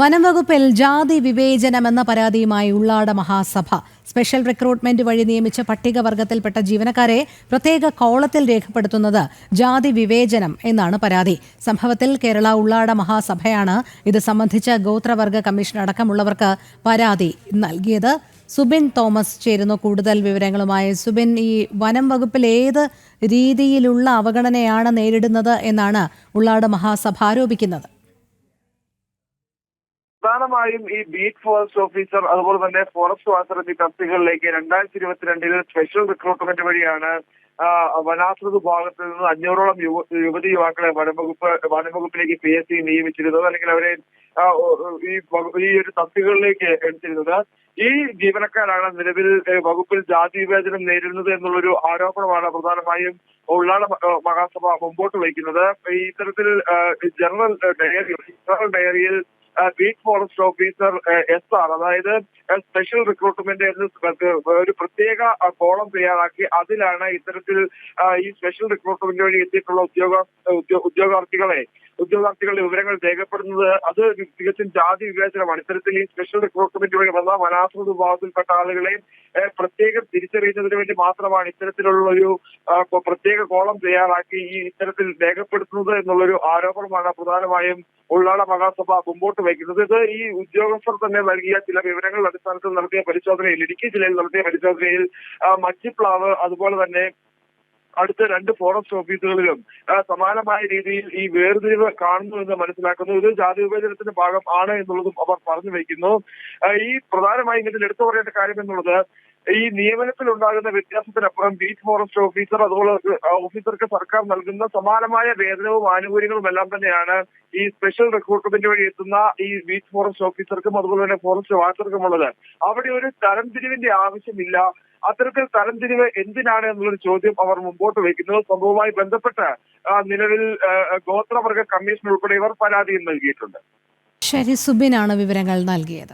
വനംവകുപ്പിൽ ജാതി വിവേചനമെന്ന പരാതിയുമായി ഉള്ളാട Mahasabha special recruitment വഴി നിയമിച്ച പട്ടികവർഗത്തിൽപ്പെട്ട ജീവനക്കാരെ പ്രത്യേക കോളത്തിൽ രേഖപ്പെടുത്തുന്നത് ജാതി വിവേചനം എന്നാണ് പരാതി. സംഭവത്തിൽ കേരള ഉള്ളാട മഹാസഭയാണ് ഇത് സംബന്ധിച്ച ഗോത്രവർഗ കമ്മീഷൻ അടക്കമുള്ളവർക്ക് പരാതി നൽകിയത്. സുബിൻ തോമസ് ചേരുന്നു കൂടുതൽ വിവരങ്ങളുമായി. സുബിൻ, ഈ വനം വകുപ്പിൽ ഏത് രീതിയിലുള്ള അവഗണനയാണ് നേരിടുന്നത് എന്നാണ് ഉള്ളാട മഹാസഭ ആരോപിക്കുന്നത്? പ്രധാനമായും ഈ ബീറ്റ് ഫോറസ്റ്റ് ഓഫീസർ അതുപോലെ തന്നെ ഫോറസ്റ്റ് വാച്ചർ എന്നീ തസ്തികകളിലേക്ക് 2022 സ്പെഷ്യൽ റിക്രൂട്ട്മെന്റ് വഴിയാണ് വനാശ്രിത ഭാഗത്ത് നിന്ന് 500ഓളം യുവതി യുവാക്കളെ വനംവകുപ്പിലേക്ക് PSC നിയമിച്ചിരുന്നത്, അല്ലെങ്കിൽ അവരെ ഈ ഒരു തസ്തികകളിലേക്ക് എടുത്തിരുന്നത്. ഈ ജീവനക്കാരാണ് നിലവിൽ വകുപ്പിൽ ജാതി വിവേചനം നേരിടുന്നത് എന്നുള്ളൊരു ആരോപണമാണ് പ്രധാനമായും ഉള്ളാട മഹാസഭ മുമ്പോട്ട് വയ്ക്കുന്നത്. ഇത്തരത്തിൽ ജനറൽ ഡയറിയിൽ ബീറ്റ് ഫോറസ്റ്റ് ഓഫീസർ SR, അതായത് സ്പെഷ്യൽ റിക്രൂട്ട്മെന്റ് എന്ന് ഒരു പ്രത്യേക കോളം തയ്യാറാക്കി അതിലാണ് ഇത്തരത്തിൽ ഈ സ്പെഷ്യൽ റിക്രൂട്ട്മെന്റ് വഴി എത്തിയിട്ടുള്ള ഉദ്യോഗാർത്ഥികളുടെ വിവരങ്ങൾ രേഖപ്പെടുന്നത്. അത് തികച്ചും ജാതി വിവേചനമാണ്. ഇത്തരത്തിൽ ഈ സ്പെഷ്യൽ റിക്രൂട്ട്മെന്റ് വഴി വന്ന വനാശ്രിത വിഭാഗത്തിൽപ്പെട്ട ആളുകളെയും പ്രത്യേകം തിരിച്ചറിയുന്നതിന് വേണ്ടി മാത്രമാണ് ഇത്തരത്തിലുള്ള ഒരു പ്രത്യേക കോളം തയ്യാറാക്കി ഈ ഇത്തരത്തിൽ രേഖപ്പെടുത്തുന്നത് എന്നുള്ളൊരു ആരോപണമാണ് പ്രധാനമായും ഉള്ളാട മഹാസഭ മുമ്പോട്ട് വയ്ക്കുന്നത്. ഇത് ഈ ഉദ്യോഗസ്ഥർ തന്നെ നൽകിയ ചില വിവരങ്ങളുടെ അടിസ്ഥാനത്തിൽ നടത്തിയ പരിശോധനയിൽ, ഇടുക്കി ജില്ലയിൽ നടത്തിയ പരിശോധനയിൽ മച്ചിപ്ലാവ് അതുപോലെ തന്നെ അടുത്ത 2 ഫോറസ്റ്റ് ഓഫീസുകളിലും സമാനമായ രീതിയിൽ ഈ വേർതിരിവ് കാണുന്നുവെന്ന് മനസ്സിലാക്കുന്നു. ഇത് ജാതി വിവേചനത്തിന്റെ ഭാഗം ആണ് എന്നുള്ളതും അവർ പറഞ്ഞു വയ്ക്കുന്നു. ഈ പ്രധാനമായും ഇതിൽ എടുത്തു പറയേണ്ട കാര്യം എന്നുള്ളത്, ഈ നിയമനത്തിൽ ഉണ്ടാകുന്ന വ്യത്യാസത്തിനപ്പുറം ബീറ്റ് ഫോറസ്റ്റ് ഓഫീസർ അതുപോലെ ഓഫീസർക്ക് സർക്കാർ നൽകുന്ന സമാനമായ വേതനവും ആനുകൂല്യങ്ങളും എല്ലാം തന്നെയാണ് ഈ സ്പെഷ്യൽ റിക്രൂട്ട്മെന്റ് വഴി എത്തുന്ന ഈ ബീറ്റ് ഫോറസ്റ്റ് ഓഫീസർക്കും അതുപോലെ തന്നെ ഫോറസ്റ്റ് വാച്ചർക്കും ഉള്ളത്. അവിടെ ഒരു തരംതിരിവിന്റെ ആവശ്യമില്ല. അത്തരത്തിൽ തരംതിരിവ് എന്തിനാണ് എന്നുള്ളൊരു ചോദ്യം അവർ മുമ്പോട്ട് വയ്ക്കുന്നത്. സംഭവവുമായി ബന്ധപ്പെട്ട് നിലവിൽ ഗോത്രവർഗ കമ്മീഷൻ ഉൾപ്പെടെ ഇവർ പരാതിയും നൽകിയിട്ടുണ്ട്. ശരി, സുബിനാണ് വിവരങ്ങൾ നൽകിയത്.